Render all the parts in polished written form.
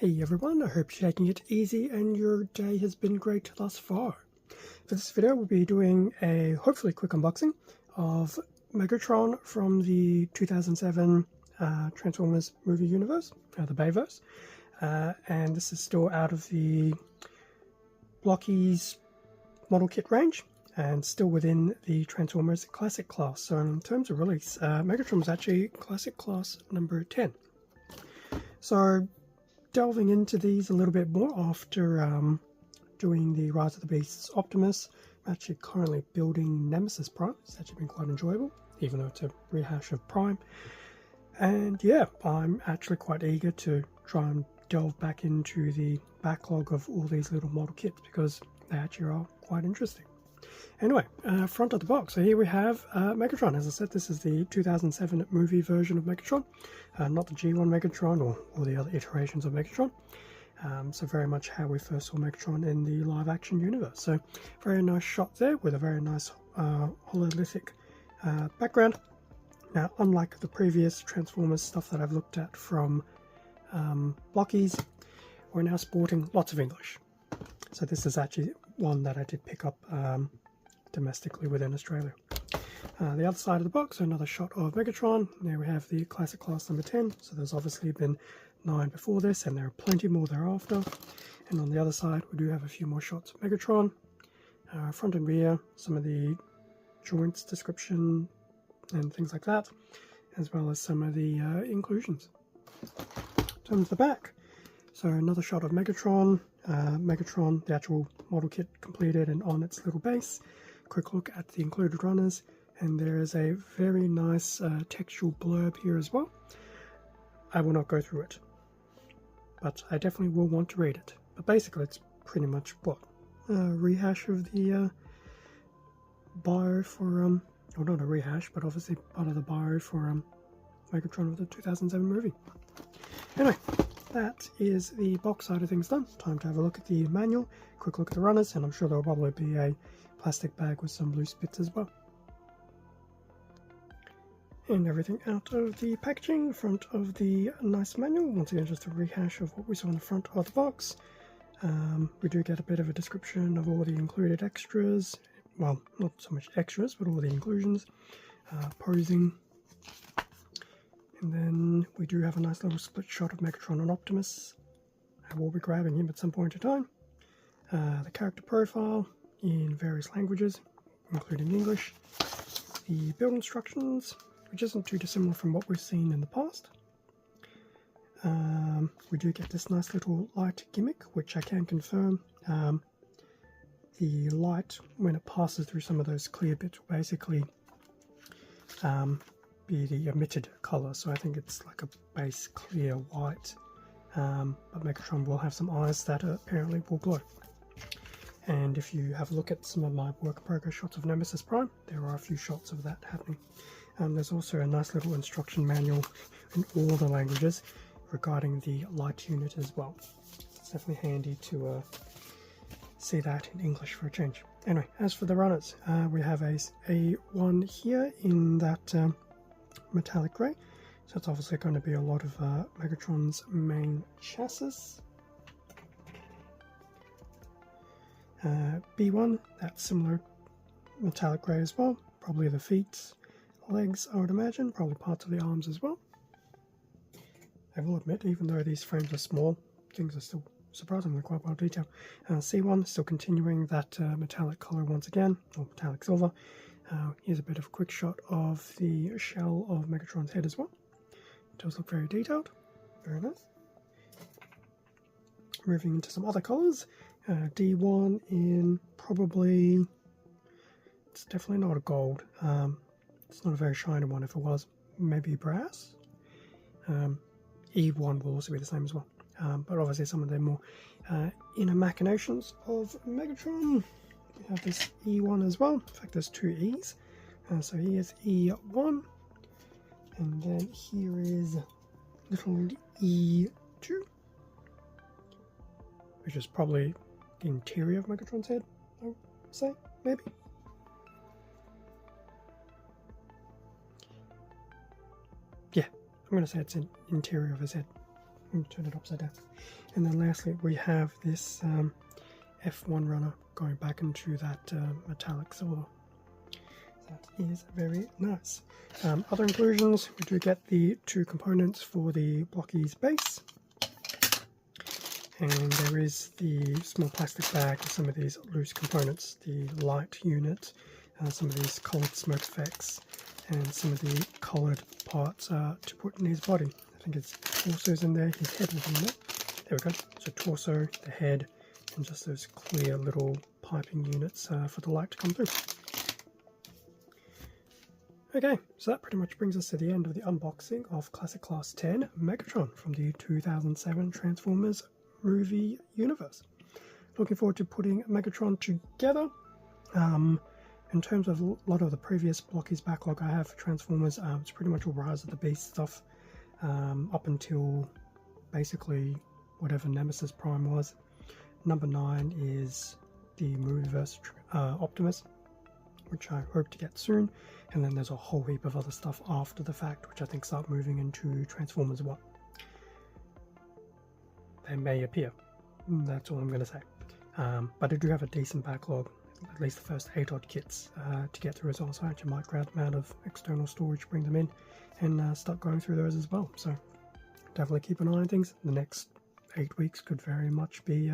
Hey everyone, I hope you're taking it easy and your day has been great thus far. For this video we'll be doing a hopefully quick unboxing of Megatron from the 2007 Transformers movie universe, the Bayverse. And this is still out of the Blokees model kit range and still within the Transformers Classic class. So in terms of release, Megatron was actually Classic class number 10. So delving into these a little bit more after doing the Rise of the Beasts Optimus, I'm actually currently building Nemesis Prime. It's actually been quite enjoyable, even though it's a rehash of Prime. And yeah, I'm actually quite eager to try and delve back into the backlog of all these little model kits because they actually are quite interesting. Anyway, front of the box. So here we have Megatron. As I said, this is the 2007 movie version of Megatron, not the G1 Megatron or the other iterations of Megatron. So very much how we first saw Megatron in the live action universe. So very nice shot there with a very nice hololithic background. Now, unlike the previous Transformers stuff that I've looked at from Blokees, we're now sporting lots of English. So this is actually one that I did pick up domestically within Australia. The other side of the box, another shot of Megatron. There we have the Classic Class number 10. So there's obviously been 9 before this, and there are plenty more thereafter. And on the other side, we do have a few more shots of Megatron. Front and rear, some of the joints description and things like that, as well as some of the inclusions. In terms of the back, so another shot of Megatron. Megatron, the actual model kit completed and on its little base. Quick look at the included runners, and there is a very nice textual blurb here as well. I will not go through it, but I definitely will want to read it. But basically it's pretty much what? A rehash of the bio for, well, not a rehash, but obviously part of the bio for Megatron of the 2007 movie. Anyway, that is the box side of things done. Time to have a look at the manual, quick look at the runners, and I'm sure there will probably be a plastic bag with some loose bits as well. And everything out of the packaging, front of the nice manual. Once again, just a rehash of what we saw in the front of the box. We do get a bit of a description of all the included extras. Well, not so much extras, but all the inclusions. Posing. And then we do have a nice little split shot of Megatron and Optimus. I will be grabbing him at some point in time. The character profile in various languages, including English. The build instructions, which isn't too dissimilar from what we've seen in the past. We do get this nice little light gimmick, which I can confirm. The light, when it passes through some of those clear bits, will basically be the emitted colour. So I think it's like a base clear white, but Megatron will have some eyes that apparently will glow. And if you have a look at some of my work in progress shots of Nemesis Prime, there are a few shots of that happening. There's also a nice little instruction manual in all the languages regarding the light unit as well. It's definitely handy to see that in English for a change. Anyway, as for the runners, we have a one here in that metallic grey. So it's obviously going to be a lot of Megatron's main chassis. B1, that similar metallic grey as well. Probably the feet, legs, I would imagine, probably parts of the arms as well. I will admit, even though these frames are small, things are still surprisingly quite well detailed. C1, still continuing that metallic colour once again, or metallic silver. Here's a bit of a quick shot of the shell of Megatron's head as well. It does look very detailed, very nice. Moving into some other colours. D1 in probably, it's definitely not a gold. It's not a very shiny one. If it was, maybe brass. E1 will also be the same as well. But obviously some of the more inner machinations of Megatron. We have this E1 as well. In fact, there's 2 E's. So here's E1. And then here is little E2. Which is probably the interior of Megatron's head, I would say, maybe. Yeah, I'm going to say it's an interior of his head. turn it upside down. And then lastly, we have this F1 runner going back into that metallic silver. That is very nice. Other inclusions, we do get the 2 components for the Blokees base. And there is the small plastic bag with some of these loose components, the light unit, some of these coloured smoke effects, and some of the coloured parts to put in his body. I think his torso's in there, his head will be in there. There we go. So torso, the head, and just those clear little piping units for the light to come through. Okay, so that pretty much brings us to the end of the unboxing of Classic Class 10 Megatron from the 2007 Transformers movie universe. Looking forward to putting Megatron together. In terms of a lot of the previous Blokees backlog I have for Transformers, it's pretty much all Rise of the Beast stuff up until basically whatever Nemesis Prime was. Number 9 is the Movieverse Optimus, which I hope to get soon, and then there's a whole heap of other stuff after the fact, which I think start moving into Transformers 1. They may appear, that's all I'm going to say. But I do have a decent backlog, at least the first 8 odd kits to get through as well, so I actually might grab them out of external storage, bring them in, and start going through those as well. So definitely keep an eye on things. The next 8 weeks could very much be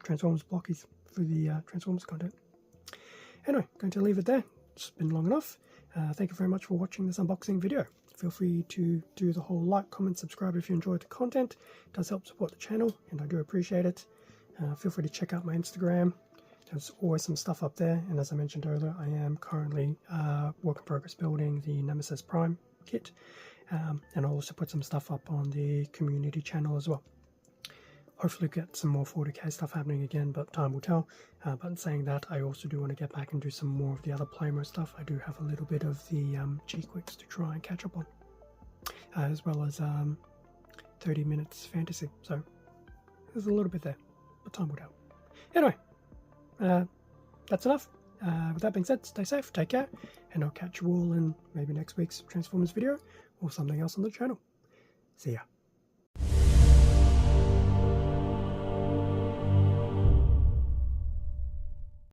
Transformers Blokees for the Transformers content. Anyway, going to leave it there. It's been long enough. Thank you very much for watching this unboxing video. Feel free to do the whole like, comment, subscribe if you enjoyed the content. It does help support the channel, and I do appreciate it. Feel free to check out my Instagram. There's always some stuff up there, and as I mentioned earlier, I am currently work in progress building the Nemesis Prime kit, and I'll also put some stuff up on the community channel as well. Hopefully get some more 40k stuff happening again, but time will tell. But in saying that, I also do want to get back and do some more of the other play mode stuff. I do have a little bit of the G-Quicks to try and catch up on, as well as 30 minutes fantasy. So there's a little bit there, but time will tell. Anyway, that's enough. With that being said, stay safe, take care, and I'll catch you all in maybe next week's Transformers video or something else on the channel. See ya.